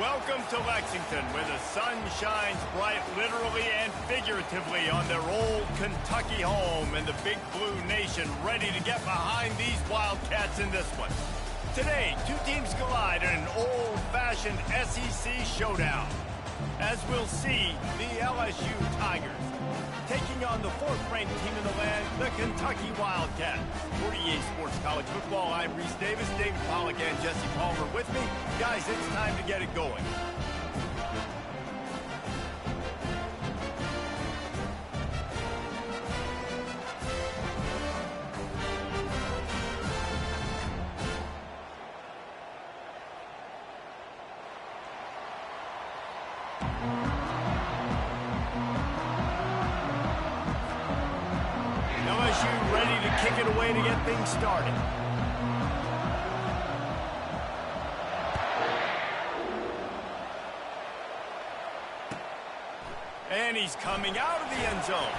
Welcome to Lexington, where the sun shines bright literally and figuratively on their old Kentucky home, and the Big Blue Nation ready to get behind these Wildcats in this one. Today, two teams collide in an old-fashioned SEC showdown. As we'll see, the LSU Tigers taking on the fourth-ranked team in the land, the Kentucky Wildcats. For EA Sports College Football, I'm Reese Davis, David Pollack, and Jesse Palmer with me. Guys, it's time to get it going. LSU ready to kick it away to get things started. And he's coming out of the end zone.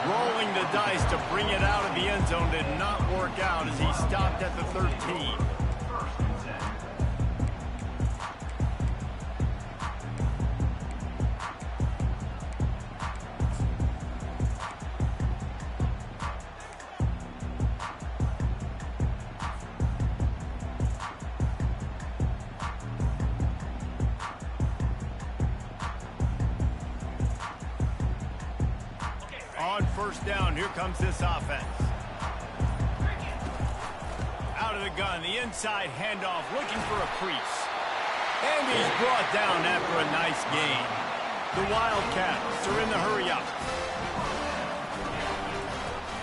Rolling the dice to bring it out of the end zone did not work out as he stopped at the 13. On first down, here comes this offense. Out of the gun, the inside handoff, looking for a crease. And he's brought down after a nice gain. The Wildcats are in the hurry up.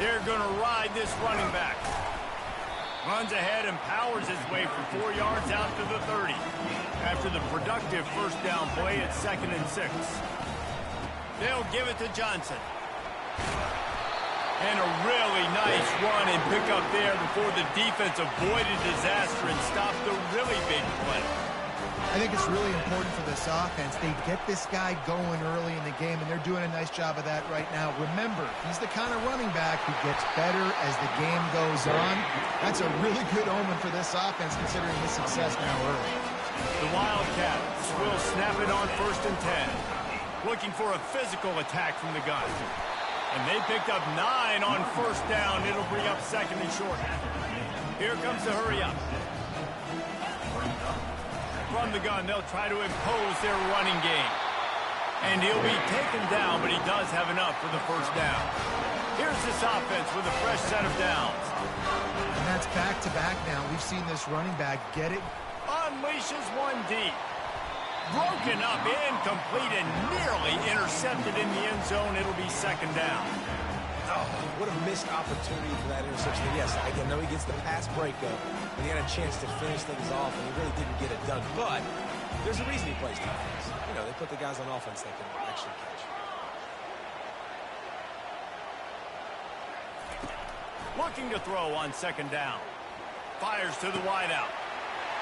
They're going to ride this running back. Runs ahead and powers his way for 4 yards out to the 30. After the productive first down play at 2nd and 6. They'll give it to Johnson. And a really nice run and pick up there before the defense avoided disaster and stopped the really big play. I think it's really important for this offense. They get this guy going early in the game, and they're doing a nice job of that right now. Remember, he's the kind of running back who gets better as the game goes on. That's a really good omen for this offense, considering his success now early. The Wildcats will snap it on 1st and 10. Looking for a physical attack from the gun. And they picked up 9 on first down. It'll bring up 2nd and short. Here comes the hurry up. From the gun, they'll try to impose their running game. And he'll be taken down, but he does have enough for the first down. Here's this offense with a fresh set of downs. And that's back-to-back now. We've seen this running back get it. Unleashes one deep. Broken up, incomplete, and nearly intercepted in the end zone. It'll be 2nd down. Oh, what a missed opportunity for that interception. Yes, I know he gets the pass breakup, and he had a chance to finish things off, and he really didn't get it done. But there's a reason he plays defense. You know, they put the guys on offense that can actually catch. Looking to throw on 2nd down. Fires to the wideout.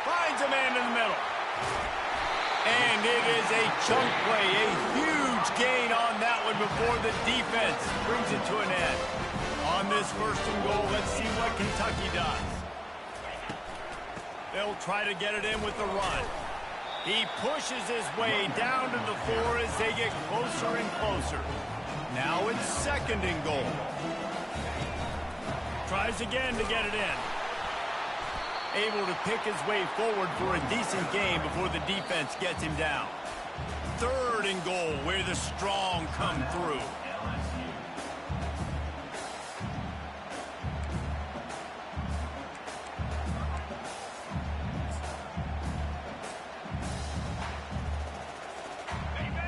Finds a man in the middle. And it is a chunk play, a huge gain on that one before the defense brings it to an end. On this 1st and goal, let's see what Kentucky does. They'll try to get it in with the run. He pushes his way down to the floor as they get closer and closer. Now it's 2nd and goal. Tries again to get it in. Able to pick his way forward for a decent game before the defense gets him down. 3rd and goal, where the strong come through.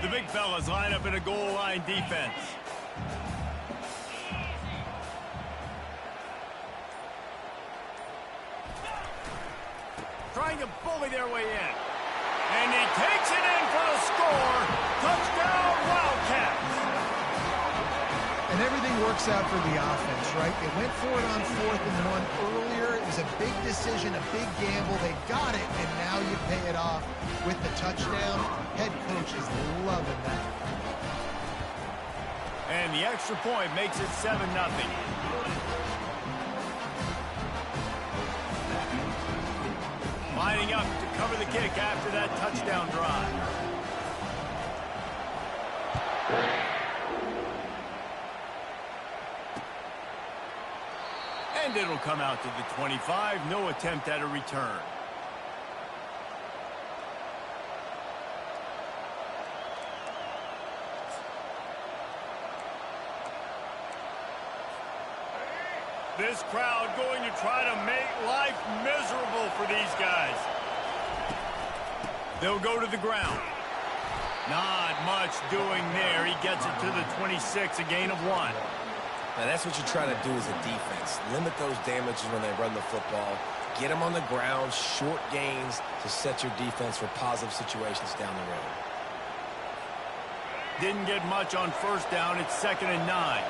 The big fellas line up in a goal line defense. Trying to bully their way in. And he takes it in for the score. Touchdown, Wildcats. And everything works out for the offense, right? They went for it on 4th and 1 earlier. It was a big decision, a big gamble. They got it, and now you pay it off with the touchdown. Head coach is loving that. And the extra point makes it 7-0. Lining up to cover the kick after that touchdown drive. And it'll come out to the 25. No attempt at a return. This crowd going to try to make life miserable for these guys. They'll go to the ground. Not much doing there. He gets it to the 26, a gain of 1. Now, that's what you try to do as a defense. Limit those damages when they run the football. Get them on the ground, short gains to set your defense for positive situations down the road. Didn't get much on first down. It's 2nd and 9.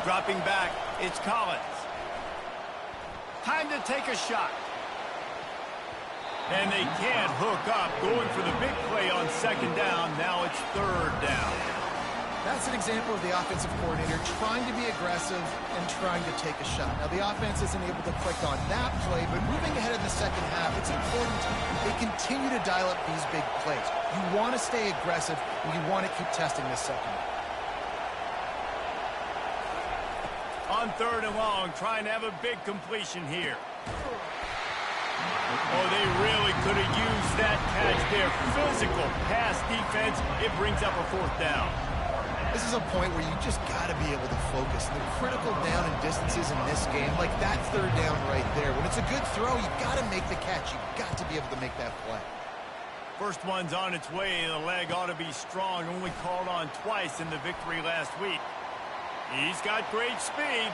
Dropping back, it's Collins. Time to take a shot. And they can't hook up. Going for the big play on 2nd down. Now it's 3rd down. That's an example of the offensive coordinator trying to be aggressive and trying to take a shot. Now, the offense isn't able to click on that play, but moving ahead in the second half, it's important they continue to dial up these big plays. You want to stay aggressive, and you want to keep testing this secondary. On 3rd and long, trying to have a big completion here. Oh, they really could have used that catch there. Physical pass defense. It brings up a 4th down. This is a point where you just got to be able to focus. The critical down and distances in this game, like that 3rd down right there. When it's a good throw, you got to make the catch. You got to be able to make that play. First one's on its way. The leg ought to be strong. Only called on twice in the victory last week. He's got great speed.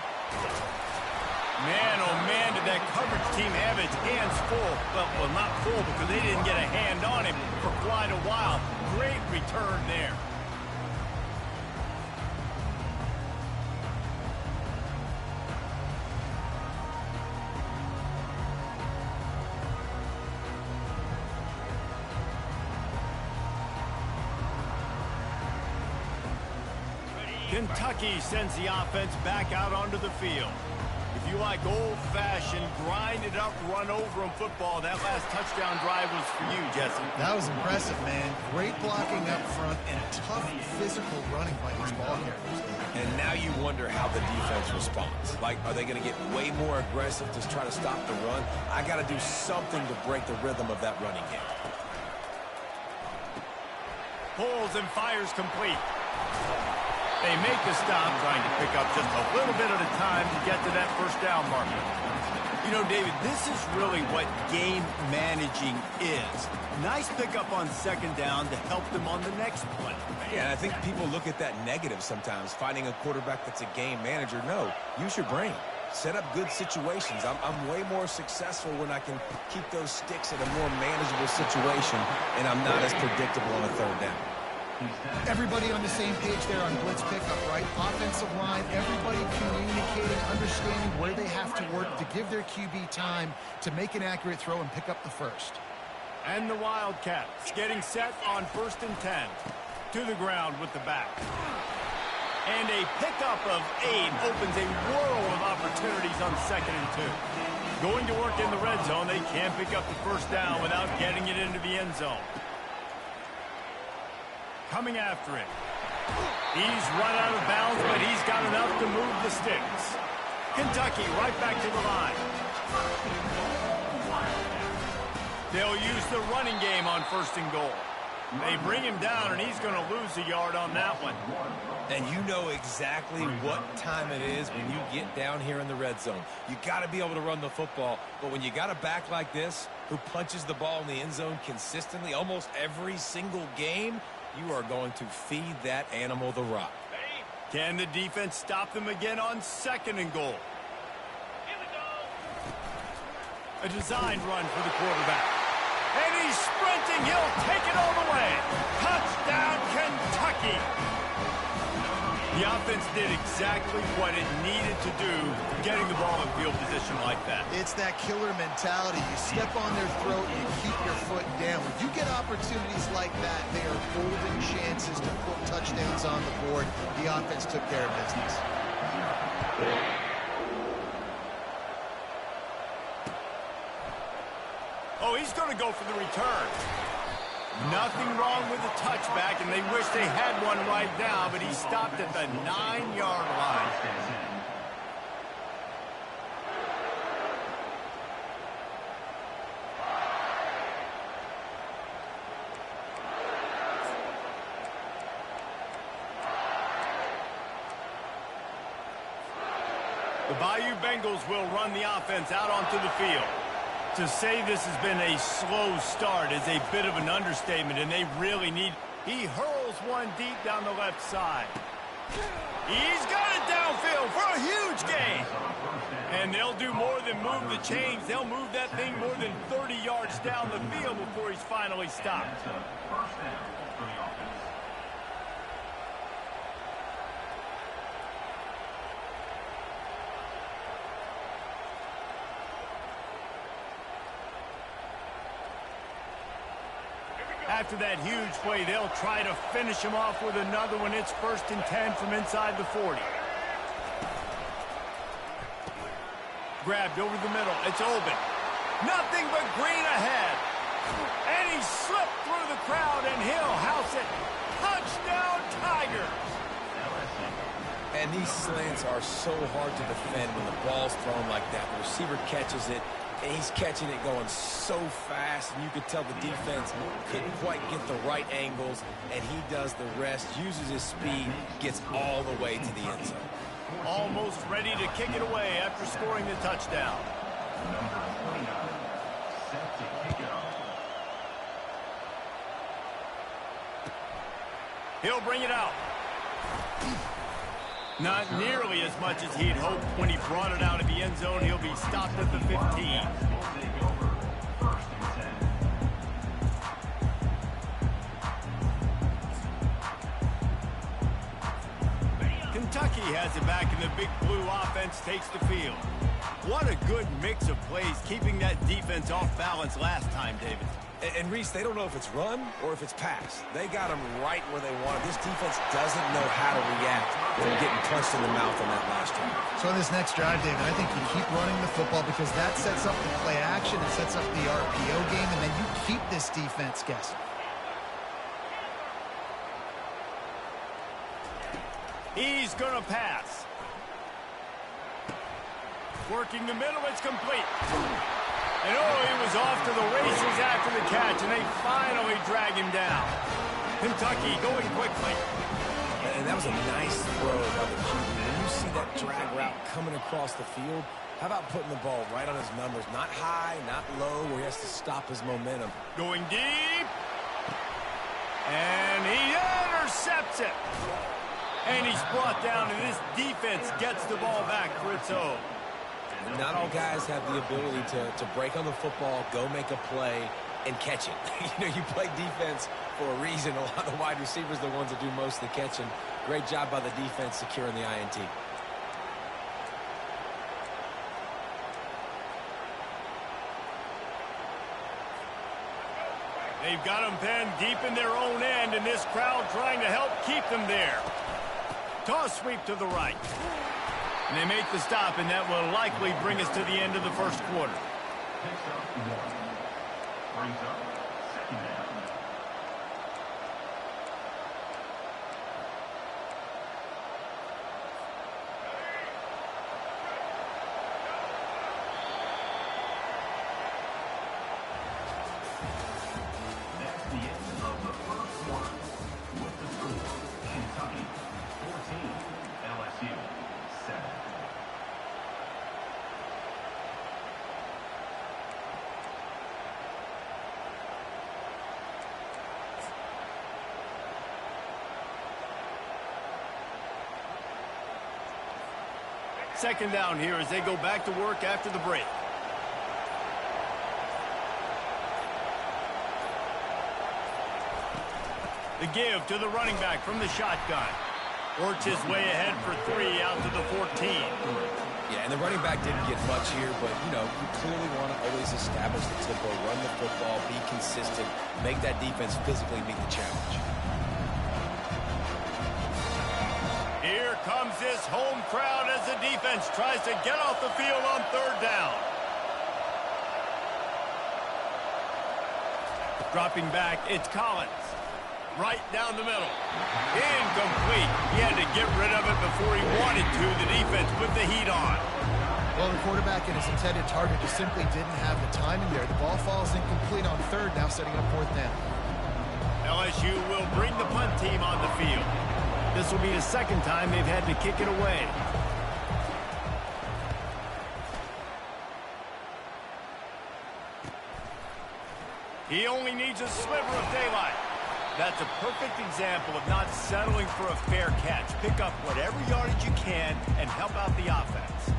Man, oh man, did that coverage team have its hands full. Well, not full because they didn't get a hand on him for quite a while. Great return there. Kentucky sends the offense back out onto the field. If you like old-fashioned, grind-it-up, run-over-'em football, that last touchdown drive was for you, Jesse. That was impressive, man. Great blocking up front and tough physical running by these ball carriers. And now you wonder how the defense responds. Like, are they going to get way more aggressive to try to stop the run? I got to do something to break the rhythm of that running game. Pulls and fires complete. They make the stop, trying to pick up just a little bit at a time to get to that 1st down marker. You know, David, this is really what game managing is. Nice pickup on 2nd down to help them on the next play. Yeah, and I think people look at that negative sometimes, finding a quarterback that's a game manager. No, use your brain. Set up good situations. I'm way more successful when I can keep those sticks at a more manageable situation, and I'm not as predictable on a 3rd down. Everybody on the same page there on blitz pickup, right? Offensive line, everybody communicating, understanding where they have to work to give their QB time to make an accurate throw and pick up the 1st. And the Wildcats getting set on 1st and 10. To the ground with the back. And a pickup of 8 opens a world of opportunities on 2nd and 2. Going to work in the red zone, they can't pick up the 1st down without getting it into the end zone. Coming after it. He's run out of bounds, but he's got enough to move the sticks. Kentucky right back to the line. They'll use the running game on 1st and goal. They bring him down, and he's going to lose a yard on that one. And you know exactly what time it is when you get down here in the red zone. You got to be able to run the football, but when you got a back like this who punches the ball in the end zone consistently almost every single game, you are going to feed that animal the rock. Can the defense stop them again on 2nd and goal? A designed run for the quarterback. And he's sprinting. He'll take it all the way. Touchdown, Kentucky. The offense did exactly what it needed to do, getting the ball in field position like that. It's that killer mentality. You step on their throat and you keep your foot down. When you get opportunities like that, they are golden chances to put touchdowns on the board. The offense took care of business. So he's going to go for the return. Nothing wrong with the touchback, and they wish they had one right now, but he stopped at the 9-yard line. The Bayou Bengals will run the offense out onto the field. To say this has been a slow start is a bit of an understatement, and they really need... He hurls one deep down the left side. He's got it downfield for a huge gain. And they'll do more than move the chains. They'll move that thing more than 30 yards down the field before he's finally stopped. After that huge play, they'll try to finish him off with another one. It's 1st and 10 from inside the 40. Grabbed over the middle. It's Oben. Nothing but green ahead. And he slipped through the crowd, and he'll house it. Touchdown, Tigers. And these slants are so hard to defend when the ball's thrown like that. The receiver catches it, and he's catching it going so fast, and you could tell the defense couldn't quite get the right angles, and he does the rest, uses his speed, gets all the way to the end zone. Almost ready to kick it away after scoring the touchdown. He'll bring it out. Not nearly as much as he'd hoped when he brought it out of the end zone. He'll be stopped at the 15. Kentucky has it back, and the Big Blue offense takes the field. What a good mix of plays, keeping that defense off balance last time, David. And Reese, they don't know if it's run or if it's pass. They got them right where they want it. This defense doesn't know how to react from getting punched in the mouth on that last drive. So on this next drive, David, I think you keep running the football because that sets up the play action, it sets up the RPO game, and then you keep this defense guessing. He's going to pass. Working the middle, it's complete. And oh, he was off to the races after the catch, and they finally drag him down. Kentucky going quickly. And that was a nice throw by the QB. When you see that drag route coming across the field, how about putting the ball right on his numbers? Not high, not low, where he has to stop his momentum. Going deep. And he intercepts it. And he's brought down, and this defense gets the ball back for its own. Not all guys have the ability to break on the football, go make a play, and catch it. You know, you play defense for a reason. A lot of the wide receivers are the ones that do most of the catching. Great job by the defense securing the INT. They've got them pinned deep in their own end, and this crowd trying to help keep them there. Toss sweep to the right. And they make the stop, and that will likely bring us to the end of the first quarter. Brings up second down. That's the end of the first quarter. With the score, Kentucky 14, LSU 7. Second down here as they go back to work after the break. The give to the running back from the shotgun. Works his way ahead for 3 out to the 14. Yeah, and the running back didn't get much here, but, you know, you clearly want to always establish the tempo, run the football, be consistent, make that defense physically meet the challenge. Here comes this home crowd as the defense tries to get off the field on third down. Dropping back, it's Collins. Right down the middle. Incomplete. He had to get rid of it before he wanted to. The defense put the heat on. Well, the quarterback and his intended target just simply didn't have the timing there. The ball falls incomplete on third, now setting up fourth down. LSU will bring the punt team on the field. This will be the second time they've had to kick it away. He only needs a sliver of daylight. That's a perfect example of not settling for a fair catch. Pick up whatever yardage you can and help out the offense.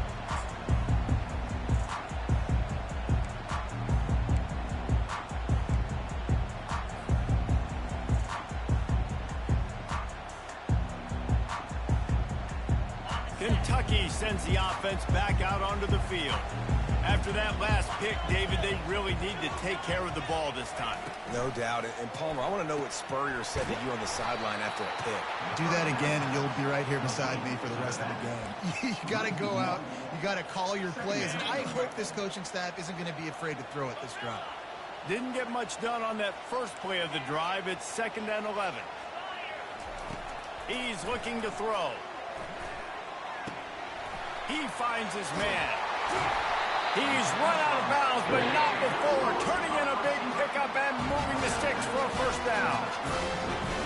Kentucky sends the offense back out onto the field. After that last pick, David, they really need to take care of the ball this time. No doubt. And Palmer, I want to know what Spurrier said to you on the sideline after a pick. Do that again, and you'll be right here beside me for the rest of the game. You got to go out. You got to call your plays. And I hope this coaching staff isn't going to be afraid to throw it this drive. Didn't get much done on that first play of the drive. It's 2nd and 11. He's looking to throw. He finds his man. He's run out of bounds, but not before. Turning in a big pickup and moving the sticks for a first down.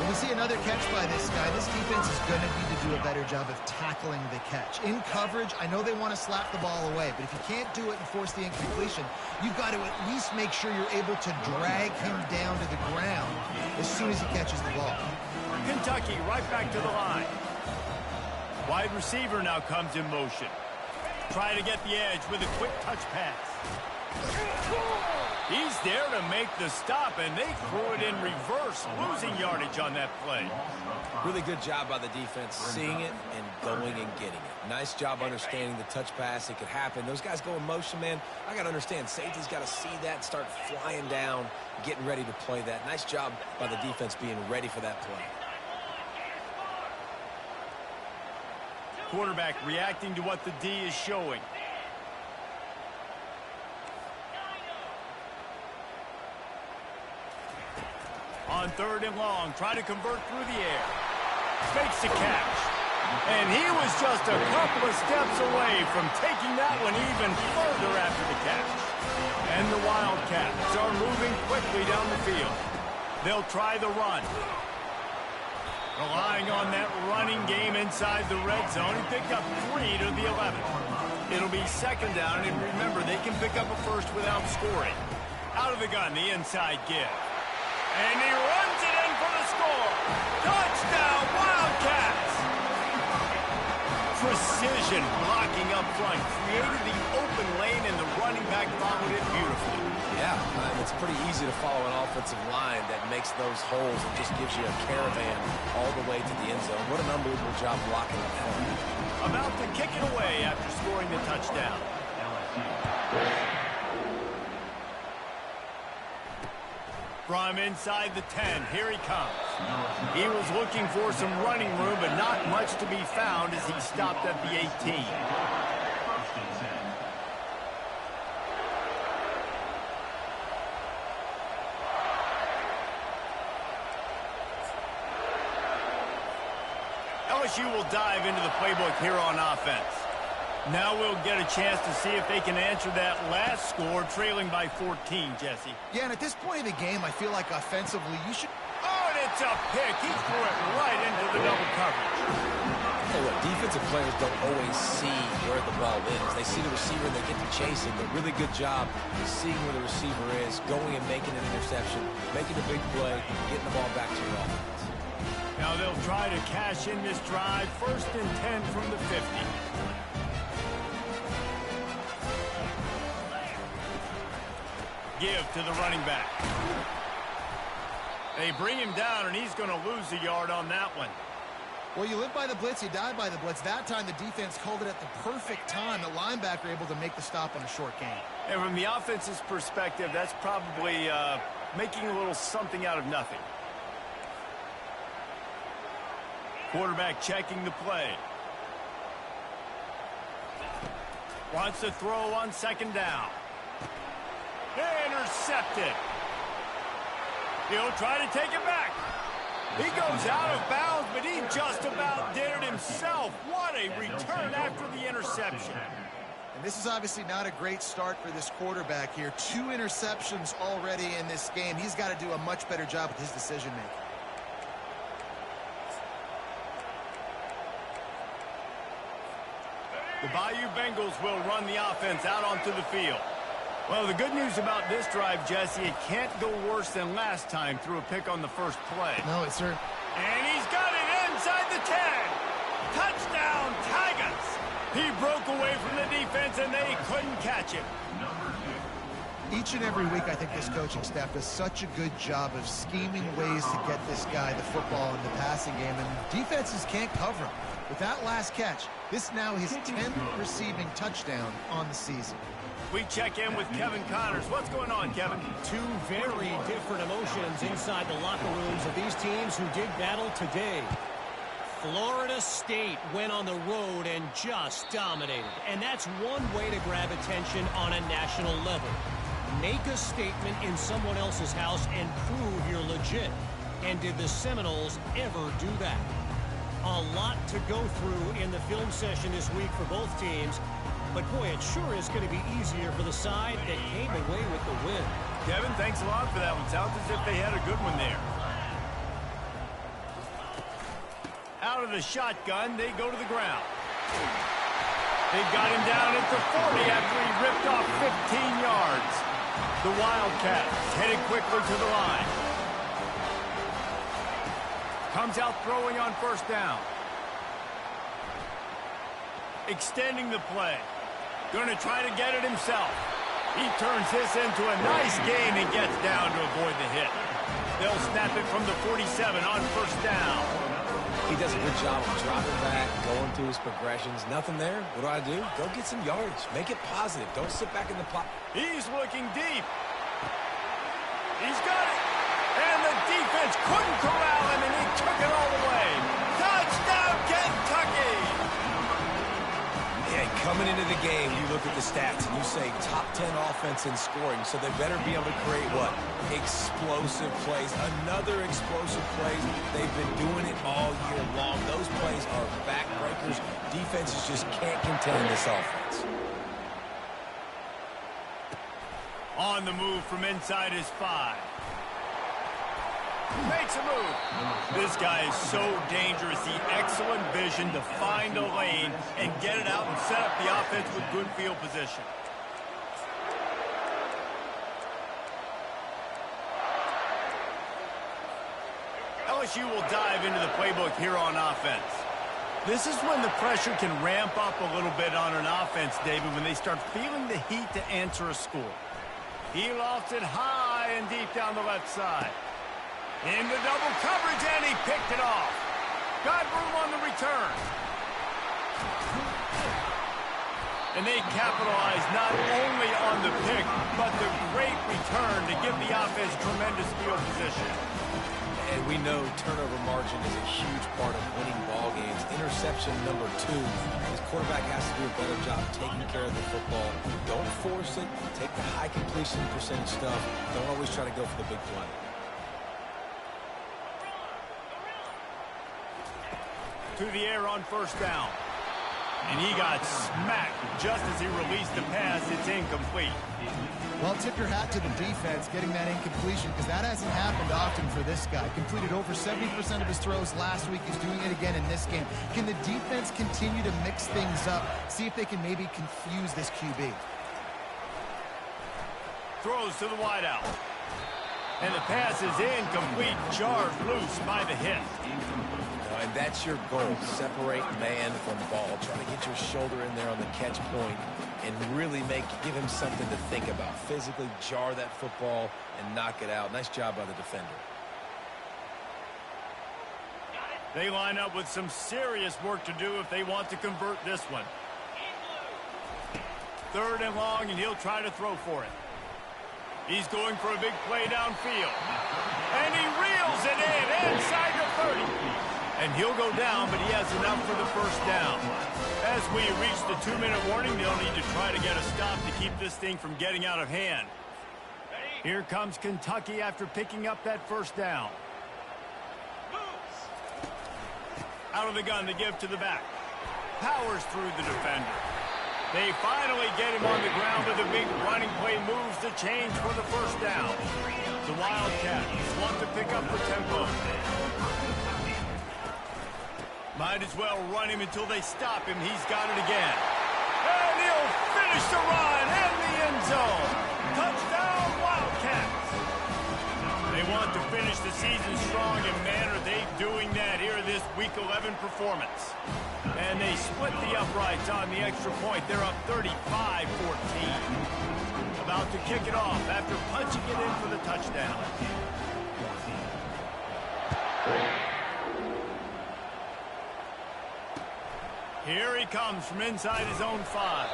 When we see another catch by this guy, this defense is going to need to do a better job of tackling the catch. In coverage, I know they want to slap the ball away, but if you can't do it and force the incompletion, you've got to at least make sure you're able to drag him down to the ground as soon as he catches the ball. Kentucky right back to the line. Wide receiver now comes in motion. Try to get the edge with a quick touch pass. He's there to make the stop, and they threw it in reverse, losing yardage on that play. Really good job by the defense, seeing it and going and getting it. Nice job understanding the touch pass. It could happen. Those guys go in motion, man. I got to understand, safety's got to see that, start flying down, getting ready to play that. Nice job by the defense being ready for that play. Quarterback reacting to what the D is showing. On 3rd and long, try to convert through the air. Fakes the catch. And he was just a couple of steps away from taking that one even further after the catch. And the Wildcats are moving quickly down the field. They'll try the run. Relying on that running game inside the red zone. He picked up 3 to the 11. It'll be 2nd down, and remember, they can pick up a first without scoring. Out of the gun, the inside give. And he runs it in for the score. Touchdown, Wildcats! Precision blocking up front. Created the open lane, and the running back followed it beautifully. Yeah, it's pretty easy to follow an offensive line that makes those holes and just gives you a caravan all the way to the end zone. What an unbelievable job blocking up front. About to kick it away after scoring the touchdown. From inside the 10, here he comes. He was looking for some running room, but not much to be found as he stopped at the 18. LSU will dive into the playbook here on offense. Now we'll get a chance to see if they can answer that last score, trailing by 14, Jesse. Yeah, and at this point of the game, I feel like offensively, you should... Oh, and it's a pick. He threw it right into the double coverage. Hey, look, defensive players don't always see where the ball is. They see the receiver and they get to chase him. But really good job seeing where the receiver is, going and making an interception, making a big play, getting the ball back to your offense. Now they'll try to cash in this drive. 1st and 10 from the 50. Give to the running back. They bring him down, and he's going to lose a yard on that one. Well, you live by the blitz, you die by the blitz. That time, the defense called it at the perfect time. The linebacker able to make the stop on a short gain. And from the offense's perspective, that's probably making a little something out of nothing. Quarterback checking the play. Wants to throw on 2nd down. Intercepted. He'll try to take it back. He goes out of bounds, but he just about did it himself. What a return after the interception. And this is obviously not a great start for this quarterback here. 2 interceptions already in this game. He's got to do a much better job with his decision-making. The Bayou Bengals will run the offense out onto the field. Well, the good news about this drive, Jesse, it can't go worse than last time through a pick on the first play. No, it's certainly. And he's got it inside the 10. Touchdown, Tigers. He broke away from the defense, and they couldn't catch him. Each and every week, I think this coaching staff does such a good job of scheming ways to get this guy the football in the passing game, and defenses can't cover him. With that last catch, this now his 10th receiving touchdown on the season. We check in with Kevin Connors. What's going on, Kevin? Two very different emotions inside the locker rooms of these teams who did battle today. Florida State went on the road and just dominated. And that's one way to grab attention on a national level. Make a statement in someone else's house and prove you're legit. And did the Seminoles ever do that? A lot to go through in the film session this week for both teams. But, boy, it sure is going to be easier for the side that came away with the win. Kevin, thanks a lot for that one. Sounds as if they had a good one there. Out of the shotgun, they go to the ground. They've got him down at the 40 after he ripped off 15 yards. The Wildcats headed quickly to the line. Comes out throwing on first down. Extending the play. Going to try to get it himself. He turns this into a nice gain and gets down to avoid the hit. They'll snap it from the 47 on first down. He does a good job of dropping back, going through his progressions. Nothing there. What do? Go get some yardage. Make it positive. Don't sit back in the pocket. He's looking deep. He's got it. And the defense couldn't corral him, and he took it all the way. Touchdown, Kentucky! Yeah, coming into the game, you look at the stats and you say top 10 offense in scoring, so they better be able to create what? Explosive plays. Another explosive plays. They've been doing it all year long. Those plays are backbreakers. Defenses just can't contain this offense. On the move from inside his 5. Makes a move. This guy is so dangerous. The excellent vision to find a lane and get it out and set up the offense with good field position. LSU will dive into the playbook here on offense. This is when the pressure can ramp up a little bit on an offense, David, when they start feeling the heat to answer a score. He lofts it high and deep down the left side. In the double coverage, and he picked it off. Got room on the return. And they capitalized not only on the pick, but the great return to give the offense tremendous field position. And we know turnover margin is a huge part of winning ball games. Interception number 2. His quarterback has to do a better job taking care of the football. Don't force it. Take the high completion percentage stuff. Don't always try to go for the big play. To the air on first down. And he got smacked just as he released the pass. It's incomplete. Well, tip your hat to the defense getting that incompletion, because that hasn't happened often for this guy. Completed over 70% of his throws last week. He's doing it again in this game. Can the defense continue to mix things up? See if they can maybe confuse this QB. Throws to the wideout. And the pass is incomplete. Jarred loose by the hit. And that's your goal. Separate man from ball. Try to get your shoulder in there on the catch point and really give him something to think about. Physically jar that football and knock it out. Nice job by the defender. They line up with some serious work to do if they want to convert this one. 3rd and long, and he'll try to throw for it. He's going for a big play downfield. And he reels it in inside the 30. And he'll go down, but he has enough for the first down. As we reach the 2-minute warning, they'll need to try to get a stop to keep this thing from getting out of hand. Here comes Kentucky after picking up that first down. Out of the gun, the give to the back. Powers through the defender. They finally get him on the ground, but the big running play moves the chains for the first down. The Wildcats want to pick up the tempo. Might as well run him until they stop him. He's got it again. And he'll finish the run in the end zone. Touchdown, Wildcats. They want to finish the season strong, and man, are they doing that here this Week 11 performance. And they split the uprights on the extra point. They're up 35-14. About to kick it off after punching it in for the touchdown. Here he comes from inside his own 5.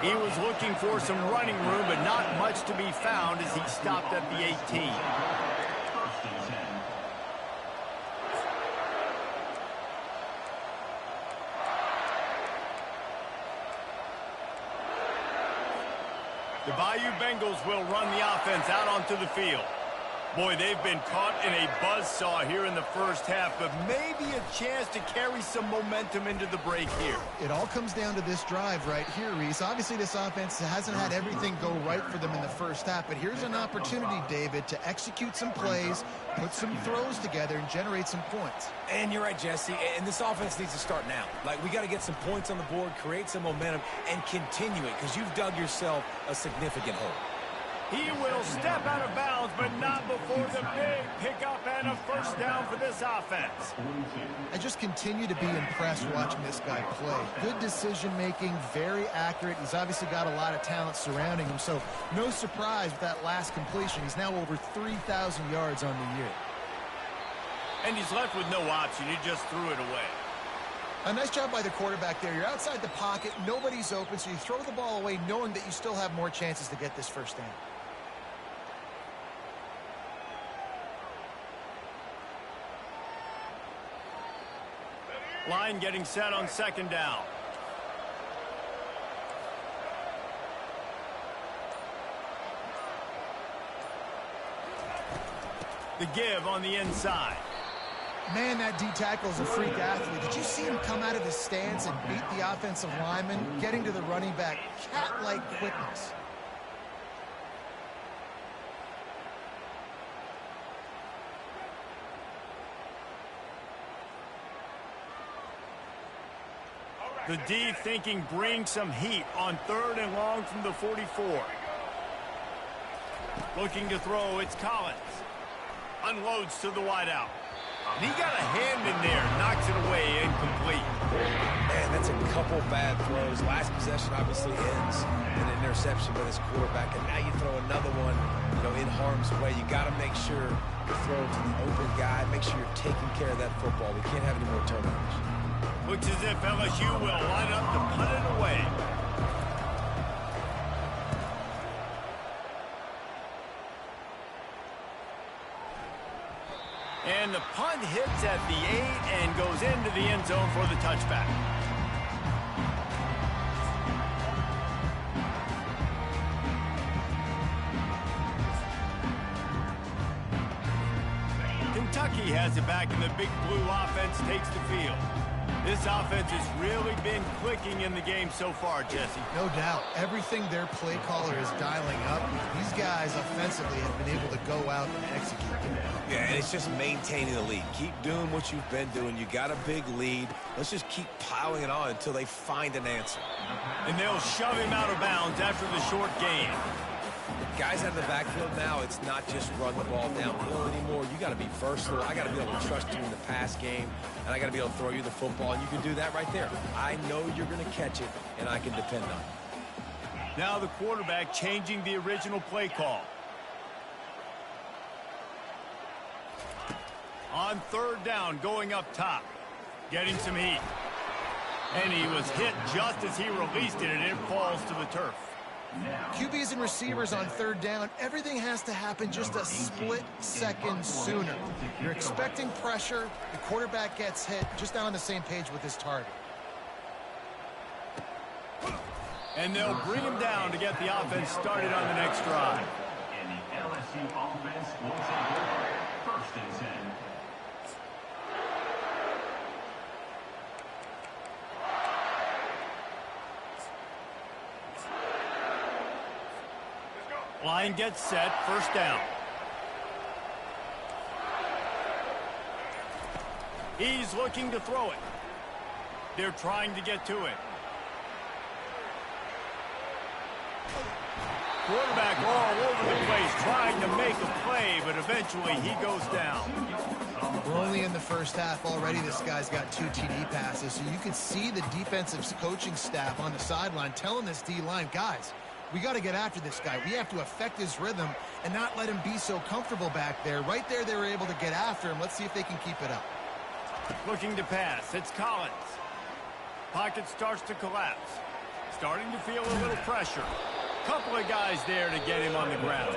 He was looking for some running room, but not much to be found as he stopped at the 18. The Bayou Bengals will run the offense out onto the field. Boy, they've been caught in a buzzsaw here in the first half, but maybe a chance to carry some momentum into the break here. It all comes down to this drive right here, Reese. Obviously, this offense hasn't had everything go right for them in the first half, but here's an opportunity, David, to execute some plays, put some throws together, and generate some points. And you're right, Jesse, and this offense needs to start now. Like, we got to get some points on the board, create some momentum, and continue it, because you've dug yourself a significant hole. He will step out of bounds, but not before the big pickup and a first down for this offense. I just continue to be impressed watching this guy play. Good decision-making, very accurate. He's obviously got a lot of talent surrounding him, so no surprise with that last completion. He's now over 3,000 yards on the year. And he's left with no option. He just threw it away. A nice job by the quarterback there. You're outside the pocket, nobody's open, so you throw the ball away knowing that you still have more chances to get this first down. Line getting set on second down. The give on the inside. Man, that D-tackle is a freak athlete. Did you see him come out of his stance and beat the offensive lineman, getting to the running back? Cat-like quickness. The D thinking bring some heat on 3rd and long from the 44. Looking to throw, it's Collins. Unloads to the wideout. He got a hand in there, knocks it away, incomplete. Man, that's a couple bad throws. Last possession obviously ends in an interception by this quarterback, and now you throw another one, in harm's way. You got to make sure you throw it to the open guy. Make sure you're taking care of that football. We can't have any more turnovers. Looks as if LSU will line up to punt it away. And the punt hits at the 8 and goes into the end zone for the touchback. Kentucky has it back, and the Big Blue offense takes the field. This offense has really been clicking in the game so far, Jesse. No doubt. Everything their play caller is dialing up. These guys offensively have been able to go out and execute. Yeah, and it's just maintaining the lead. Keep doing what you've been doing. You got a big lead. Let's just keep piling it on until they find an answer. And they'll shove him out of bounds after the short gain. Guys out of the backfield now, it's not just run the ball downhill anymore. You got to be versatile. I got to be able to trust you in the pass game, and I got to be able to throw you the football, and you can do that right there. I know you're going to catch it, and I can depend on it. Now the quarterback changing the original play call. On 3rd down, going up top, getting some heat. And he was hit just as he released it, and it falls to the turf. QBs and receivers on 3rd down, everything has to happen just a split second sooner. You're expecting pressure, the quarterback gets hit, just not on the same page with his target. And they'll bring him down to get the offense started on the next drive. LSU offense will take over. 1st and 10. Line gets set, 1st down. He's looking to throw it. They're trying to get to it. Quarterback all over the place trying to make a play, but eventually he goes down. We're only in the first half already. This guy's got 2 TD passes, so you can see the defensive coaching staff on the sideline telling this D-line, guys, we got to get after this guy. We have to affect his rhythm and not let him be so comfortable back there. Right there, they were able to get after him. Let's see if they can keep it up. Looking to pass. It's Collins. Pocket starts to collapse. Starting to feel a little pressure. Couple of guys there to get him on the ground.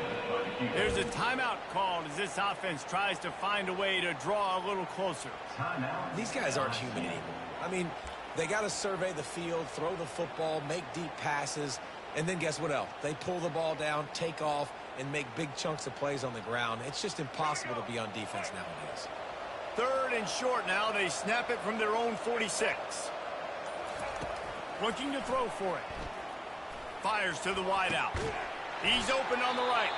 There's a timeout called as this offense tries to find a way to draw a little closer. These guys aren't human anymore. I mean, they got to survey the field, throw the football, make deep passes, and then guess what else? They pull the ball down, take off, and make big chunks of plays on the ground. It's just impossible to be on defense nowadays. 3rd and short now. They snap it from their own 46. Looking to throw for it. Fires to the wideout. He's open on the right.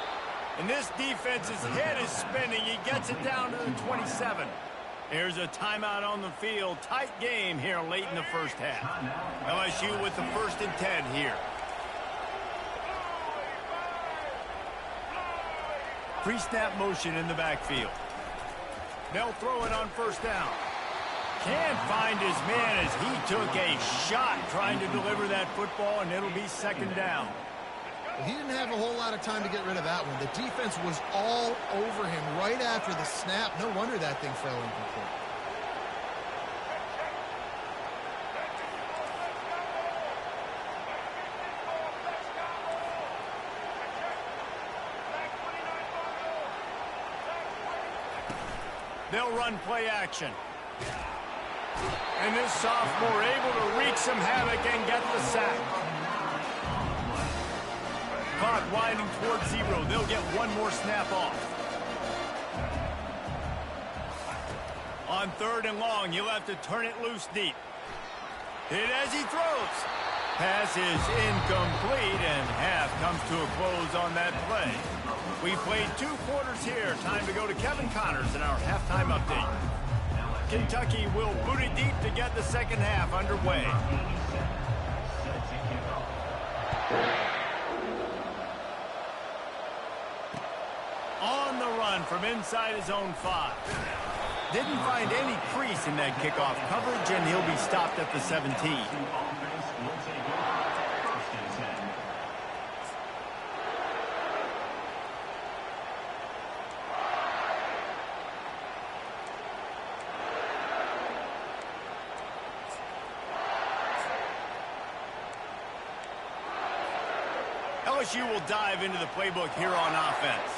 And this defense's head is spinning. He gets it down to the 27. There's a timeout on the field. Tight game here late in the first half. LSU with the 1st and 10 here. Pre-snap motion in the backfield. They'll throw it on 1st down. Can't find his man as he took a shot trying to deliver that football, and it'll be 2nd down. Well, he didn't have a whole lot of time to get rid of that one. The defense was all over him right after the snap. No wonder that thing fell incomplete. They'll run play action. And this sophomore able to wreak some havoc and get the sack. Clock winding towards 0. They'll get one more snap off. On 3rd and long, he'll have to turn it loose deep. Hit as he throws. Pass is incomplete, and half comes to a close on that play. We played 2 quarters here. Time to go to Kevin Connors in our halftime update. Kentucky will boot it deep to get the 2nd half underway. On the run from inside his own 5. Didn't find any crease in that kickoff coverage, and he'll be stopped at the 17. LSU will dive into the playbook here on offense.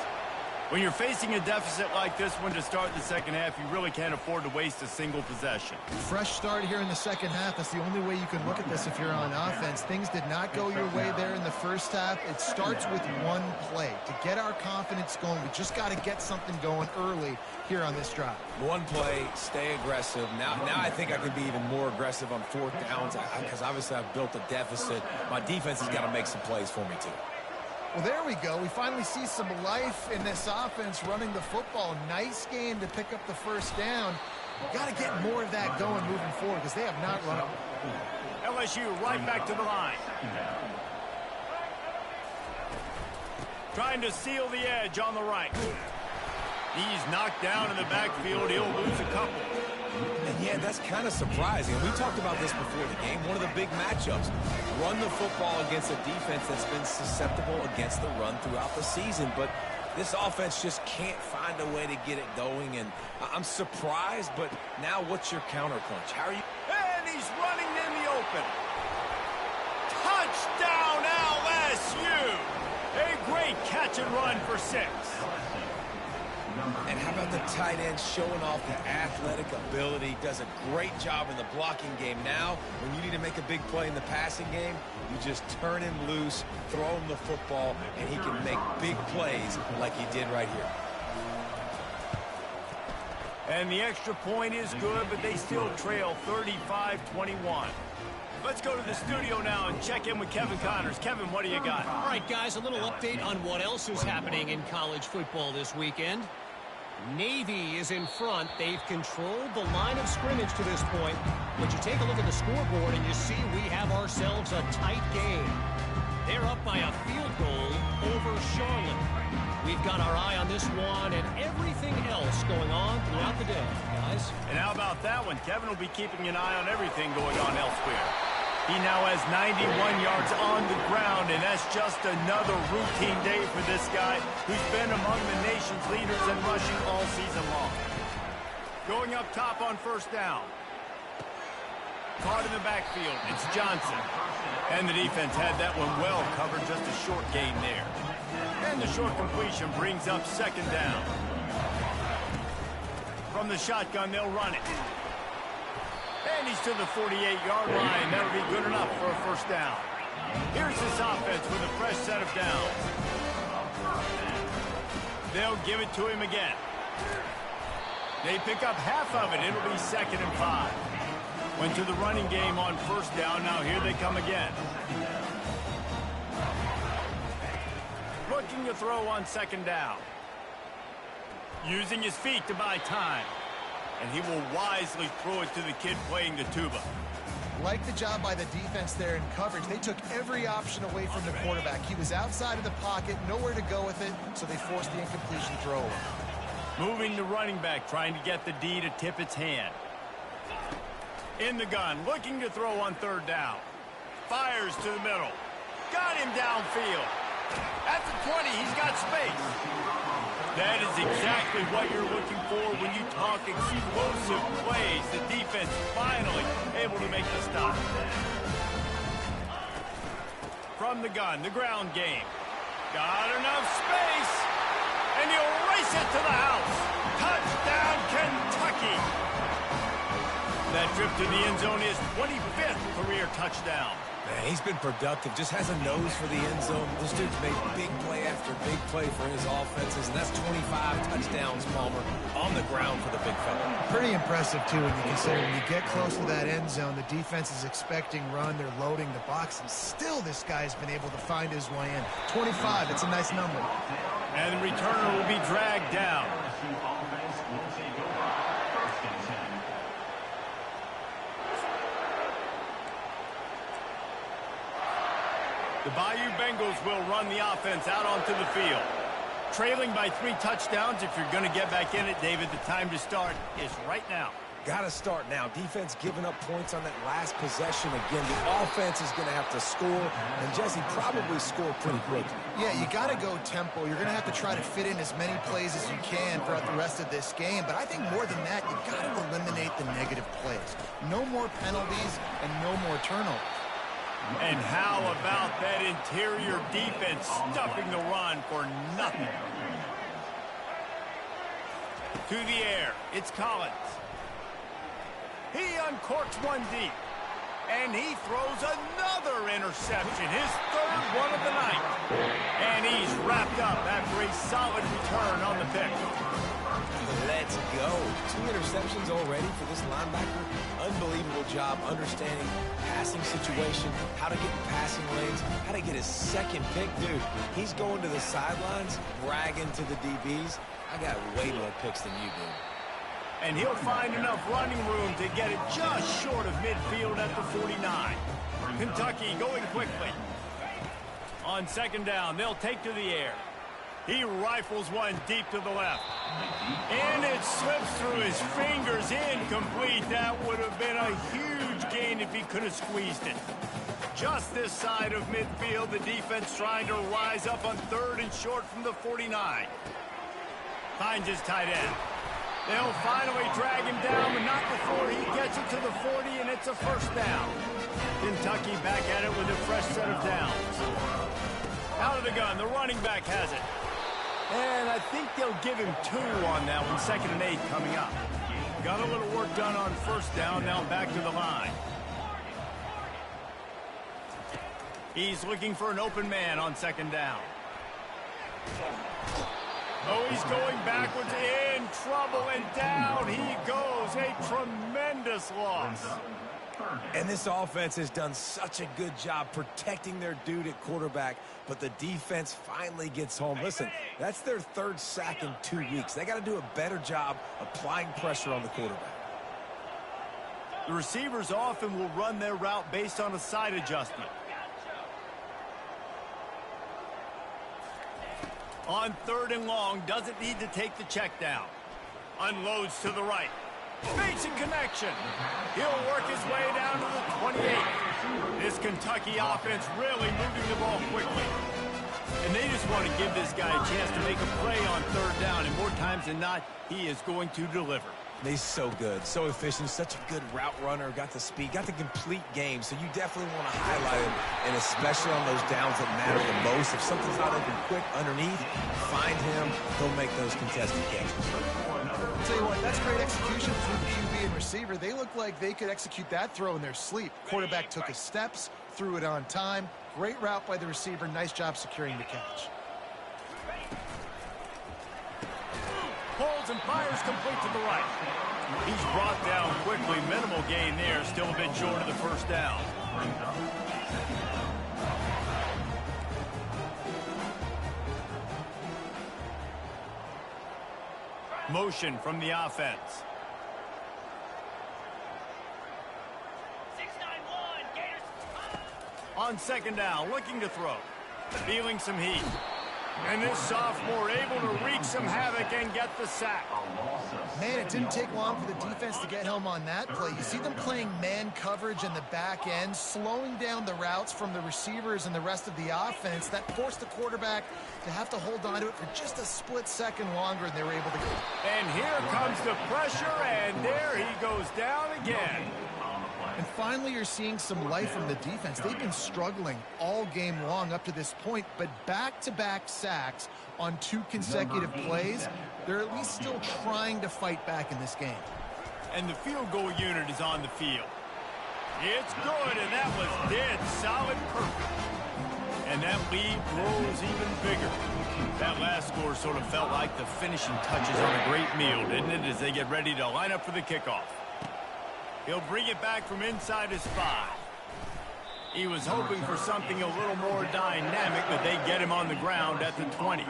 When you're facing a deficit like this one to start the 2nd half, you really can't afford to waste a single possession. Fresh start here in the 2nd half. That's the only way you can look at this if you're on offense. Things did not go your way there in the first half. It starts with one play. To get our confidence going, we just got to get something going early here on this drive. One play, stay aggressive. Now I think I could be even more aggressive on 4th downs because obviously I've built a deficit. My defense has got to make some plays for me too. Well, there we go. We finally see some life in this offense running the football. Nice game to pick up the 1st down. Got to get more of that going moving forward because they have not run it. LSU right back to the line. Trying to seal the edge on the right. He's knocked down in the backfield. He'll lose a couple. And yeah, that's kind of surprising. We talked about this before the game. One of the big matchups. Run the football against a defense that's been susceptible against the run throughout the season. But this offense just can't find a way to get it going. And I'm surprised, but now what's your counterpunch? How are you? And he's running in the open. Touchdown, LSU! A great catch and run for 6. And how about the tight end showing off the athletic ability? Does a great job in the blocking game. Now, when you need to make a big play in the passing game, you just turn him loose, throw him the football, and he can make big plays like he did right here. And the extra point is good, but they still trail 35-21. Let's go to the studio now and check in with Kevin Connors. Kevin, what do you got? All right, guys, a little update on what else is happening in college football this weekend. Navy is in front. They've controlled the line of scrimmage to this point. But you take a look at the scoreboard and you see we have ourselves a tight game. They're up by a field goal over Charlotte. We've got our eye on this one and everything else going on throughout the day, guys. And how about that one? Kevin will be keeping an eye on everything going on elsewhere. He now has 91 yards on the ground, and that's just another routine day for this guy who's been among the nation's leaders in rushing all season long. Going up top on first down. Caught in the backfield, it's Johnson. And the defense had that one well covered, just a short gain there. And the short completion brings up second down. From the shotgun, they'll run it. And he's to the 48-yard line. That'll be good enough for a first down. Here's this offense with a fresh set of downs. They'll give it to him again. They pick up half of it. It'll be 2nd and 5. Went to the running game on first down. Now here they come again. Looking to throw on 2nd down. Using his feet to buy time. And he will wisely throw it to the kid playing the tuba. Like the job by the defense there in coverage. They took every option away from the quarterback. He was outside of the pocket, nowhere to go with it, so they forced the incompletion throw. Moving the running back, trying to get the D to tip its hand. In the gun, looking to throw on 3rd down. Fires to the middle. Got him downfield. At the 20, he's got space. That is exactly what you're looking for when you talk explosive plays. The defense finally able to make the stop. From the gun, the ground game. Got enough space. And he'll race it to the house. Touchdown, Kentucky. That trip to the end zone is 25th career touchdown. Man, he's been productive, just has a nose for the end zone. This dude's made big play after big play for his offenses, and that's 25 touchdowns, Palmer, on the ground for the big fella. Pretty impressive, too, when you consider when you get close to that end zone, the defense is expecting run, they're loading the box, and still this guy's been able to find his way in. 25, it's a nice number. And the returner will be dragged down. The Bayou Bengals will run the offense out onto the field. Trailing by 3 touchdowns. If you're going to get back in it, David, the time to start is right now. Got to start now. Defense giving up points on that last possession. Again, the offense is going to have to score, and Jesse probably scored pretty quickly. Yeah, you got to go tempo. You're going to have to try to fit in as many plays as you can throughout the rest of this game. But I think more than that, you got to eliminate the negative plays. No more penalties and no more turnovers. And how about that interior defense stuffing the run for nothing? To the air, it's Collins. He uncorks one deep. And he throws another interception, his 3rd one of the night. And he's wrapped up after a solid return on the pick. Let's go. 2 interceptions already for this linebacker. Unbelievable job understanding passing situation, how to get in passing lanes, how to get his 2nd pick. Dude, he's going to the sidelines, bragging to the DBs. I got way more picks than you do. And he'll find enough running room to get it just short of midfield at the 49. Kentucky going quickly. On 2nd down, they'll take to the air. He rifles one deep to the left. And it slips through his fingers, incomplete. That would have been a huge gain if he could have squeezed it. Just this side of midfield, the defense trying to rise up on 3rd and short from the 49. Finds his tight end. They'll finally drag him down, but not before he gets it to the 40, and it's a first down. Kentucky back at it with a fresh set of downs. Out of the gun, the running back has it. And I think they'll give him 2 on that one. 2nd and 8 coming up. Got a little work done on first down. Now back to the line. He's looking for an open man on 2nd down. Oh, he's going backwards, in trouble, and down he goes. A tremendous loss. And this offense has done such a good job protecting their dude at quarterback, but the defense finally gets home. Listen, that's their 3rd sack in 2 weeks. They got to do a better job applying pressure on the quarterback. The receivers often will run their route based on a side adjustment. On 3rd and long, doesn't need to take the check down. Unloads to the right. Fakes a connection. He'll work his way down to the 28. This Kentucky offense really moving the ball quickly. And they just want to give this guy a chance to make a play on 3rd down. And more times than not, he is going to deliver. He's so good, so efficient, such a good route runner, got the speed, got the complete game. So you definitely want to highlight him, and especially on those downs that matter the most. If something's not open quick underneath, find him, he'll make those contested catches. I'll tell you what, that's great execution between QB and receiver. They look like they could execute that throw in their sleep. Quarterback took his steps, threw it on time. Great route by the receiver. Nice job securing the catch. Pulls and fires complete to the right. He's brought down quickly. Minimal gain there. Still a bit short of the 1st down. Motion from the offense. 6-9-1, Gators. On 2nd down, looking to throw. Feeling some heat. And this sophomore able to wreak some havoc and get the sack. Man, it didn't take long for the defense to get home on that play. You see them playing man coverage in the back end, slowing down the routes from the receivers and the rest of the offense. That forced the quarterback to have to hold on to it for just a split second longer, and they were able to go. And here comes the pressure, and there he goes down again. And finally, you're seeing some life from the defense. They've been struggling all game long up to this point, but back-to-back sacks on 2 consecutive plays, they're at least still trying to fight back in this game. And the field goal unit is on the field. It's good, and that was dead solid perfect. And that lead grows even bigger. That last score sort of felt like the finishing touches on a great meal, didn't it, as they get ready to line up for the kickoff. He'll bring it back from inside his 5. He was hoping for something a little more dynamic, but they get him on the ground at the 20.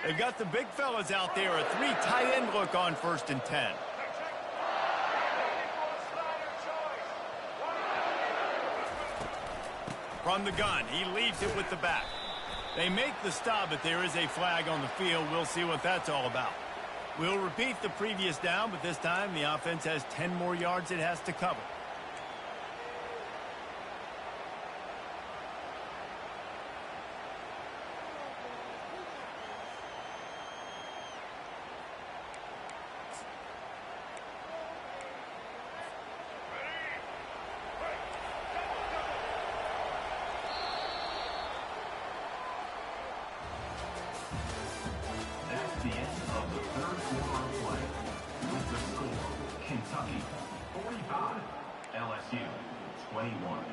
They've got the big fellas out there, a 3 tight end look on 1st and 10. From the gun, he leads it with the back. They make the stop, but there is a flag on the field. We'll see what that's all about. We'll repeat the previous down, but this time the offense has 10 more yards it has to cover. The end of the 3rd quarter of play. With the score, Kentucky 45, LSU 21.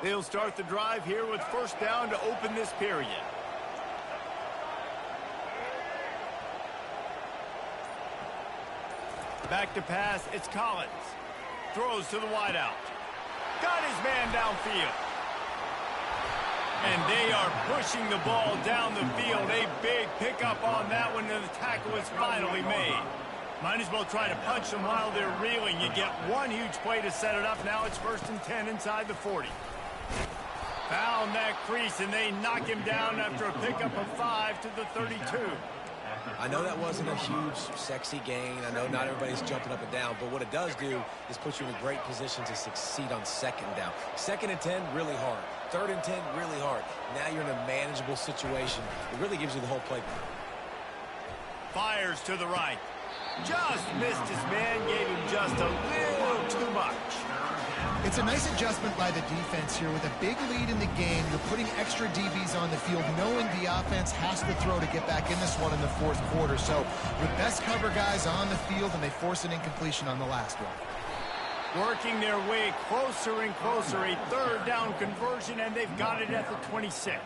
They'll start the drive here with 1st down to open this period. Back to pass, it's Collins. Throws to the wideout. Got his man downfield. And they are pushing the ball down the field. A big pickup on that one, and the tackle is finally made. Might as well try to punch them while they're reeling. You get one huge play to set it up. Now it's 1st and 10 inside the 40. Found that crease, and they knock him down after a pickup of 5 to the 32. I know that wasn't a huge, sexy gain. I know not everybody's jumping up and down, but what it does do is put you in a great position to succeed on second down. 2nd and 10, really hard. 3rd and 10, really hard. Now you're in a manageable situation. It really gives you the whole playbook. Fires to the right. Just missed his man, gave him just a little too much. It's a nice adjustment by the defense here. With a big lead in the game, you're putting extra DBs on the field, knowing the offense has to throw to get back in this one in the 4th quarter. So your best cover guys on the field, and they force an incompletion on the last one. Working their way closer and closer, a 3rd down conversion, and they've got it at the 26.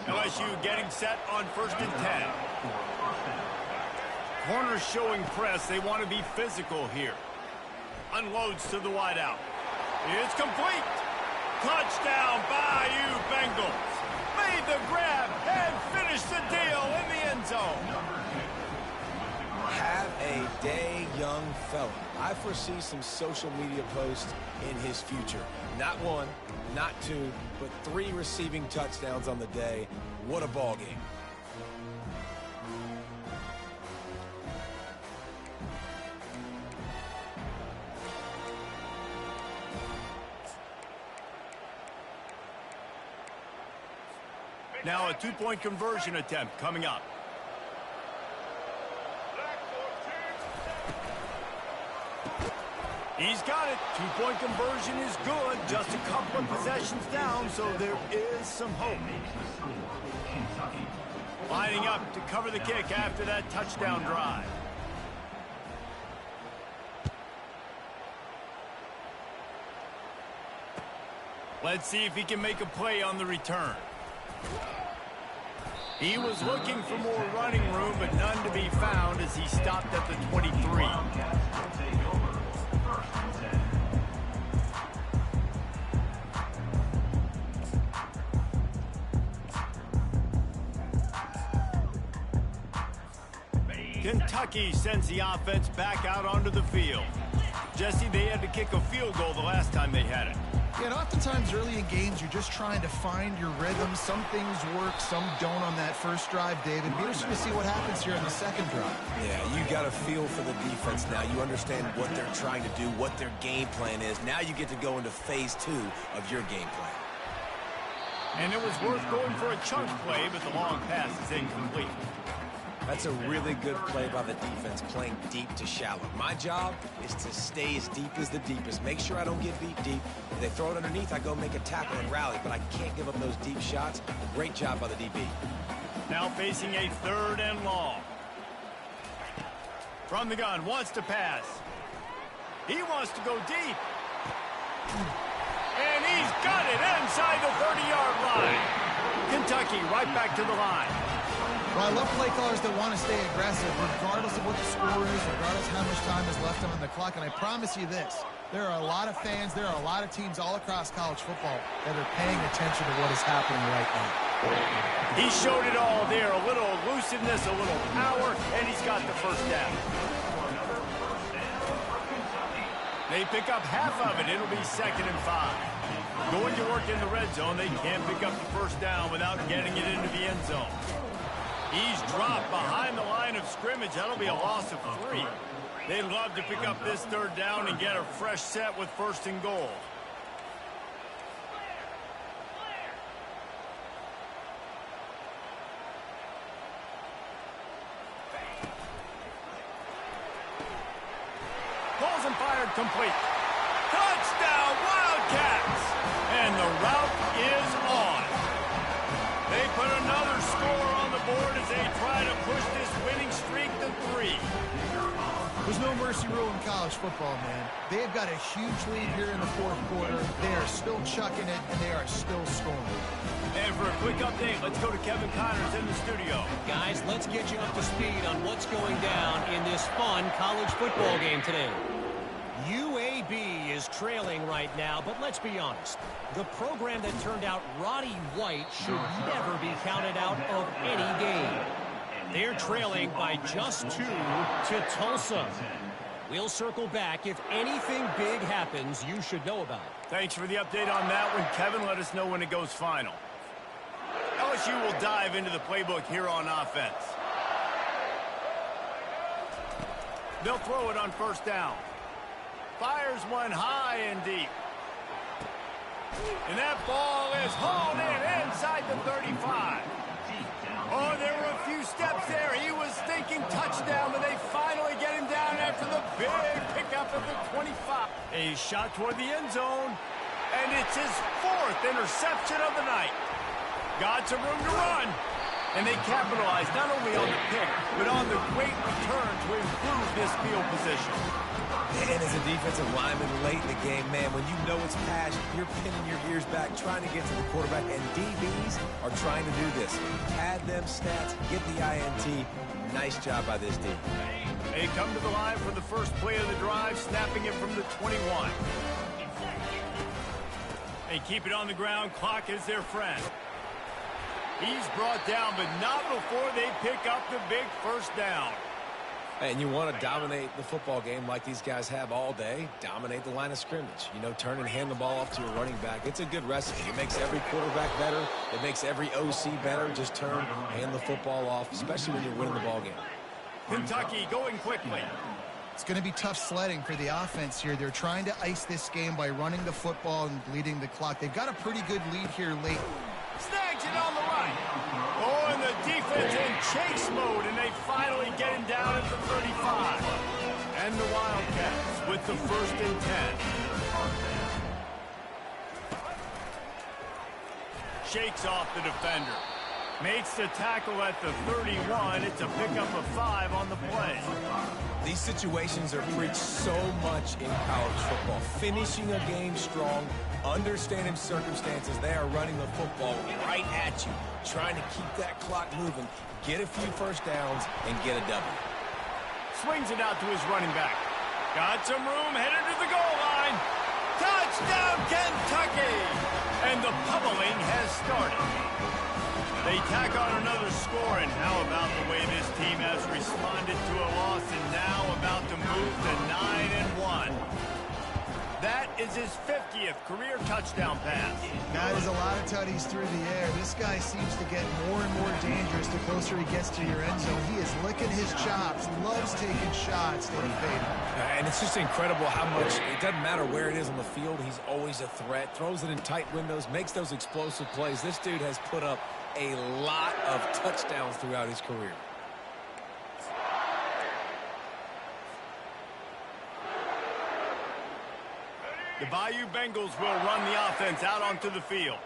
LSU getting set on 1st and 10. Corners showing press. They want to be physical here. Unloads to the wideout. It's complete. Touchdown, Bayou Bengals. Made the grab and finished the deal in the end zone. Have a day, young fella. I foresee some social media posts in his future. Not 1, not 2, but 3 receiving touchdowns on the day. What a ball game. Now a 2-point conversion attempt coming up. He's got it. 2-point conversion is good. Just a couple of possessions down, so there is some hope. Lining up to cover the kick after that touchdown drive. Let's see if he can make a play on the return. He was looking for more running room, but none to be found as he stopped at the 23. Kentucky sends the offense back out onto the field. Jesse, they had to kick a field goal the last time they had it. Yeah, and oftentimes early in games, you're just trying to find your rhythm. Some things work, some don't on that first drive, David. Be interesting to see what happens here in the second drive. Yeah, you got a feel for the defense now. You understand what they're trying to do, what their game plan is. Now you get to go into phase 2 of your game plan. And it was worth going for a chunk play, but the long pass is incomplete. That's a really good play by the defense, playing deep to shallow. My job is to stay as deep as the deepest. Make sure I don't get beat deep. If they throw it underneath, I go make a tackle and rally, but I can't give up those deep shots. Great job by the DB. Now facing a 3rd and long. From the gun, wants to pass. He wants to go deep. And he's got it inside the 30-yard line. Kentucky right back to the line. Well, I love play callers that want to stay aggressive, regardless of what the score is, regardless of how much time is left on the clock. And I promise you this, there are a lot of fans, there are a lot of teams all across college football that are paying attention to what is happening right now. He showed it all there, a little elusiveness, a little power, and he's got the first down. They pick up half of it. It'll be 2nd and 5. Going to work in the red zone, they can't pick up the first down without getting it into the end zone. He's dropped behind the line of scrimmage. That'll be a loss of 3. They'd love to pick up this 3rd down and get a fresh set with 1st and goal. Pulls and fired complete. Touchdown, Wildcats! And the route is on. They put another score on the board as they try to push this winning streak to 3. There's no mercy rule in college football, man. They've got a huge lead here in the 4th quarter. They are still chucking it, and they are still scoring. And for a quick update, let's go to Kevin Connors in the studio. Guys, let's get you up to speed on what's going down in this fun college football game today. UAB is trailing right now, but let's be honest. The program that turned out Roddy White should never be counted out of any game. They're trailing by just 2 to Tulsa. We'll circle back. If anything big happens, you should know about it. Thanks for the update on that one, Kevin. Let us know when it goes final. LSU will dive into the playbook here on offense. They'll throw it on first down. Fires one high and deep. And that ball is hauled in inside the 35. Oh, there were a few steps there. He was thinking touchdown, but they finally get him down after the big pickup at the 25. A shot toward the end zone, and it's his 4th interception of the night. Got some room to run, and they capitalized not only on the pick, but on the great return to improve this field position. And as a defensive lineman late in the game, man, when you know it's pass, you're pinning your ears back, trying to get to the quarterback, and DBs are trying to do this. Add them stats, get the INT. Nice job by this team. They come to the line for the first play of the drive, snapping it from the 21. They keep it on the ground. Clock is their friend. He's brought down, but not before they pick up the big first down. And you want to dominate the football game like these guys have all day. Dominate the line of scrimmage. You know, turn and hand the ball off to your running back. It's a good recipe. It makes every quarterback better. It makes every OC better. Just turn, hand the football off, especially when you're winning the ball game. Kentucky going quickly. It's going to be tough sledding for the offense here. They're trying to ice this game by running the football and bleeding the clock. They've got a pretty good lead here late. Snags it on the right. Oh, and the defense in chase mode, and they finally get him down at the 35. And the Wildcats with the 1st and 10. Shakes off the defender. Makes the tackle at the 31. It's a pickup of 5 on the play. These situations are preached so much in college football. Finishing a game strong, understanding circumstances. They are running the football right at you, trying to keep that clock moving, get a few first downs, and get a W. Swings it out to his running back. Got some room, headed to the goal line. Touchdown, Kentucky! And the pummeling has started. They tack on another score, and how about the way this team has responded to a loss and now about to move to 9-1. That is his 50th career touchdown pass. That is a lot of tutties through the air. This guy seems to get more and more dangerous the closer he gets to your end zone. He is licking his chops, loves taking shots that evade him. And it's just incredible how much, it doesn't matter where it is on the field, he's always a threat, throws it in tight windows, makes those explosive plays. This dude has put up a lot of touchdowns throughout his career. The Bayou Bengals will run the offense out onto the field.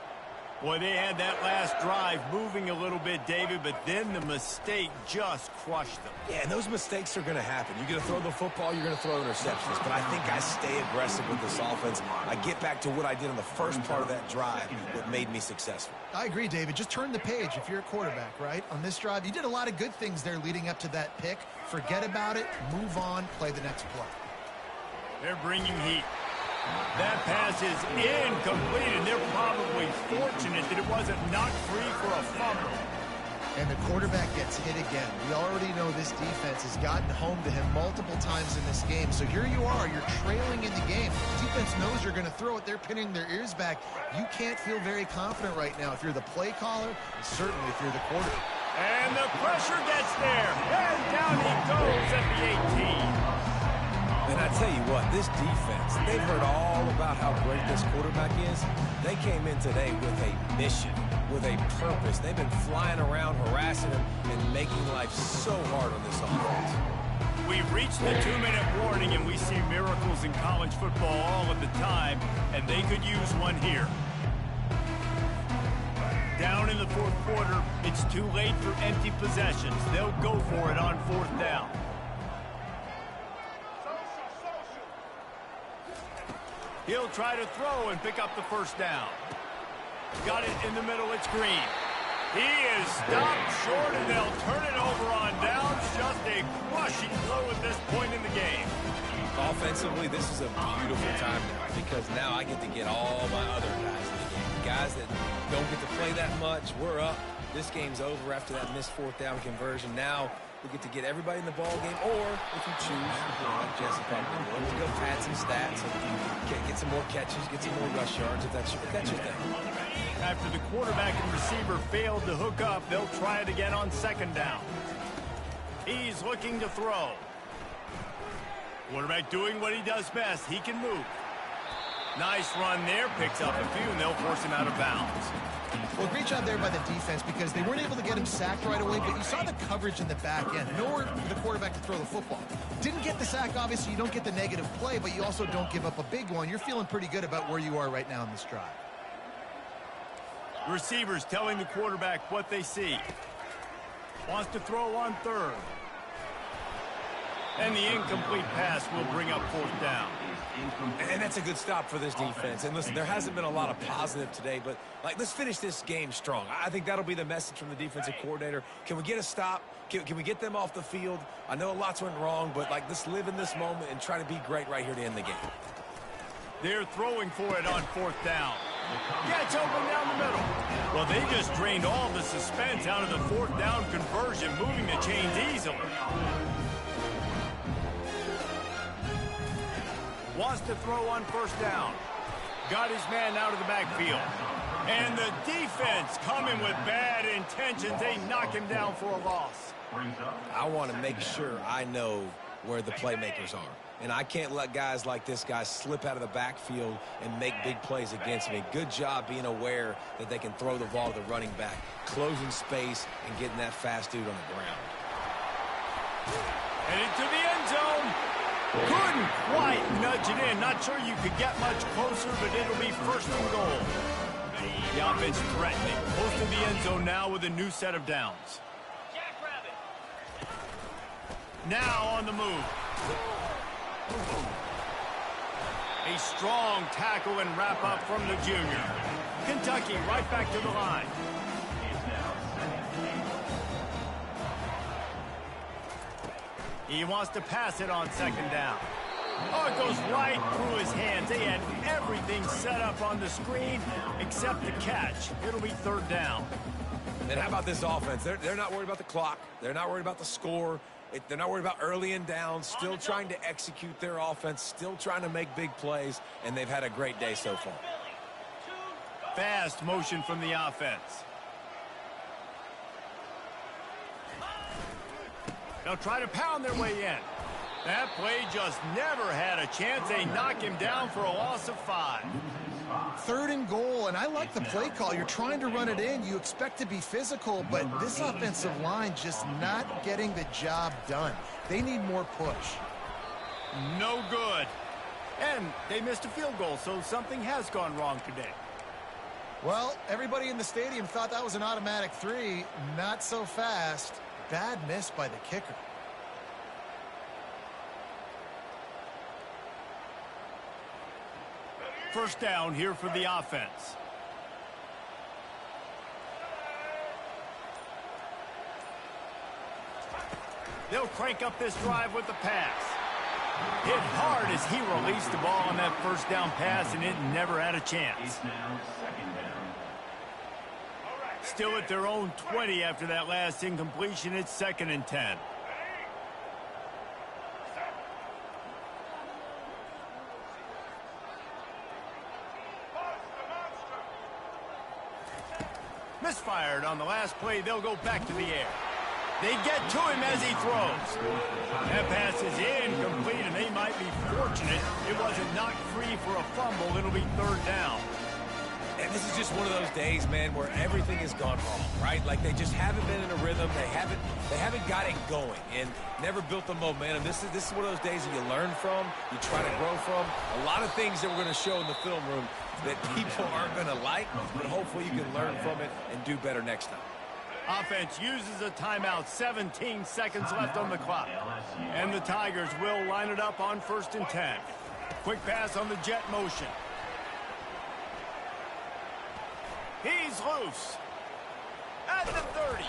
Boy, they had that last drive moving a little bit, David, but then the mistake just crushed them. Yeah, and those mistakes are going to happen. You're going to throw the football, you're going to throw interceptions. But I think I stay aggressive with this offense. I get back to what I did on the first part of that drive that made me successful. I agree, David. Just turn the page if you're a quarterback, right? On this drive, you did a lot of good things there leading up to that pick. Forget about it, move on, play the next play. They're bringing heat. That pass is incomplete, and they're probably fortunate that it wasn't knocked free for a fumble. And the quarterback gets hit again. We already know this defense has gotten home to him multiple times in this game. So here you are, you're trailing in the game. The defense knows you're going to throw it. They're pinning their ears back. You can't feel very confident right now if you're the play caller, and certainly if you're the quarterback. And the pressure gets there. And down he goes at the 18. And I tell you what, this defense, they've heard all about how great this quarterback is. They came in today with a mission, with a purpose. They've been flying around, harassing him, and making life so hard on this offense. We've reached the 2-minute warning, and we see miracles in college football all of the time, and they could use one here. Down in the fourth quarter, it's too late for empty possessions. They'll go for it on 4th down. He'll try to throw and pick up the first down. Got it in the middle. It's Green. He is stopped short, and they'll turn it over on downs. Just a crushing blow at this point in the game. Offensively, this is a beautiful time now because now I get to get all my other guys in the game. Guys that don't get to play that much. We're up. This game's over after that missed 4th down conversion. Now we get to get everybody in the ball game, or if you choose, like Jesse probably will, to go pad some stats and get some more catches, get some more rush yards if that's your thing. After the quarterback and receiver failed to hook up, they'll try it again on 2nd down. He's looking to throw. Quarterback doing what he does best. He can move. Nice run there. Picks up a few, and they'll force him out of bounds. Well, great job there by the defense because they weren't able to get him sacked right away, but you saw the coverage in the back end. Nowhere for the quarterback to throw the football. Didn't get the sack, obviously. You don't get the negative play, but you also don't give up a big one. You're feeling pretty good about where you are right now in this drive. Receivers telling the quarterback what they see. Wants to throw on third. And the incomplete pass will bring up fourth down. And that's a good stop for this defense. And listen, there hasn't been a lot of positive today, but let's finish this game strong. I think that'll be the message from the defensive coordinator. Can we get a stop? Can we get them off the field? I know lots went wrong, but let's live in this moment and try to be great right here to end the game. They're throwing for it on fourth down. Gets open down the middle. Well, they just drained all the suspense out of the fourth down conversion, moving the chains easily. Wants to throw on first down. Got his man out of the backfield. And the defense coming with bad intentions. They knock him down for a loss. I want to make sure I know where the playmakers are. And I can't let guys like this guy slip out of the backfield and make big plays against me. Good job being aware that they can throw the ball to the running back, closing space, and getting that fast dude on the ground. Headed to the end zone. Couldn't quite nudge it in. Not sure you could get much closer, but it'll be first and goal. The offense threatening. Close to the end zone now with a new set of downs. Now on the move. A strong tackle and wrap up from the junior. Kentucky right back to the line. He wants to pass it on second down. Oh, it goes right through his hands. They had everything set up on the screen except the catch. It'll be third down. And how about this offense? They're not worried about the clock. They're not worried about the score. They're not worried about early and down. Still trying to execute their offense. Still trying to make big plays. And they've had a great day so far. Fast motion from the offense. They'll try to pound their way in. That play just never had a chance. They knock him down for a loss of 5. Third and goal, and I like the play call. You're trying to run it in. You expect to be physical, but this offensive line just not getting the job done. They need more push. No good. And they missed a field goal, so something has gone wrong today. Well, everybody in the stadium thought that was an automatic 3. Not so fast. Bad miss by the kicker. First down here for the offense. They'll crank up this drive with the pass. Hit hard as he released the ball on that first down pass, and it never had a chance. It's now second down. Still at their own 20 after that last incompletion. It's 2nd and 10. Misfired on the last play. They'll go back to the air. They get to him as he throws. That pass is incomplete, and they might be fortunate it wasn't knocked free for a fumble. It'll be third down. And this is just one of those days, man, where everything has gone wrong, right? Like they just haven't been in a rhythm. They haven't got it going and never built the momentum. This is one of those days that you learn from, you try to grow from. A lot of things that we're going to show in the film room that people aren't going to like, but hopefully you can learn from it and do better next time. Offense uses a timeout. 17 seconds left on the clock. And the Tigers will line it up on 1st and 10. Quick pass on the jet motion. He's loose. At the 30.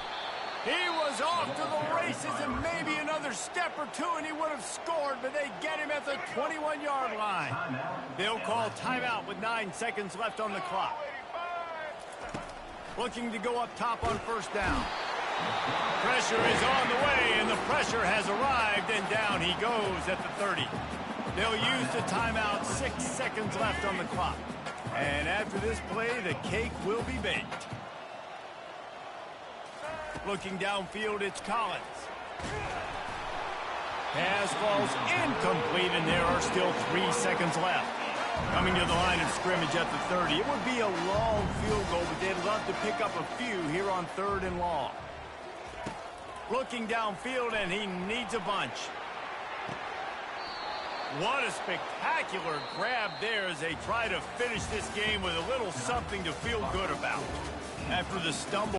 He was off to the races, and maybe another step or two, and he would have scored, but they get him at the 21-yard line. They'll call timeout with 9 seconds left on the clock. Looking to go up top on first down. Pressure is on the way, and the pressure has arrived, and down he goes at the 30. They'll use the timeout. 6 seconds left on the clock. And after this play, the cake will be baked. Looking downfield, it's Collins. Pass falls incomplete, and there are still 3 seconds left. Coming to the line of scrimmage at the 30. It would be a long field goal, but they'd love to pick up a few here on 3rd and long. Looking downfield, and he needs a bunch. What a spectacular grab there as they try to finish this game with a little something to feel good about. After the stumble